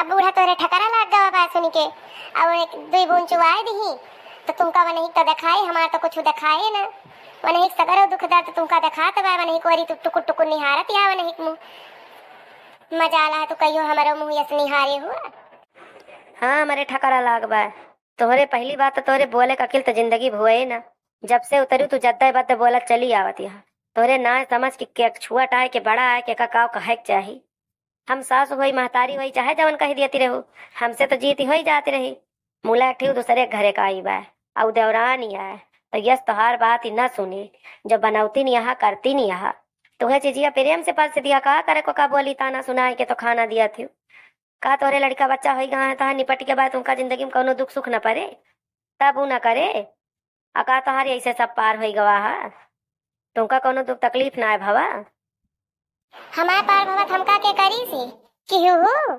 अब बूढ़ा तोरे ठकरा लाग गवा बा सुन के। अब एक दुई बूंद चुवाए दही तो तुमका वनही तो दिखाई, हमार तो कुछ दिखाए ना। वनही सगरो दुख दर्द तुमका दिखात बा, वनही कोरी तू टुकुर टुकुर निहारत या वनही मुंह मजा आला तो कहियो हमारो मुंह यस निहारे हुआ। हाँ हमारे ठकरा लाग बा। तोहरे पहली बात तो तोहरे बोले का अकिल तो जिंदगी भुए ना। जब से उतरू तू जद्दा बद्दा बोला चली आवत यहाँ। तोहरे ना समझ के छुआट आए के बड़ा आए के का कहे के चाही। हम सास हुई महतारी हुई चाहे जवन कही देती रहू, हमसे तो जीती हो ही जाती रही। मुला ठीक दूसरे घरे का आई बा और देवरान ही आए तो यस तोहार बात ही न सुनी। जब बनौती नहीं यहाँ करती नहीं यहाँ तुम्हें चीजिया प्रेम से पल से दिया कहा करे को का बोली ताना सुनाए के तो खाना दिया थी। का तोरे लड़का बच्चा हो गया है तहा निपट के बाद उनका जिंदगी में कोनो दुख सुख न पड़े तब ऊ न करे। अका तोहारी ऐसे सब पार हो गवा है, तुमका कोनो दुख तकलीफ ना है भवा। हमार पार भवत हमका के करी सी कि हो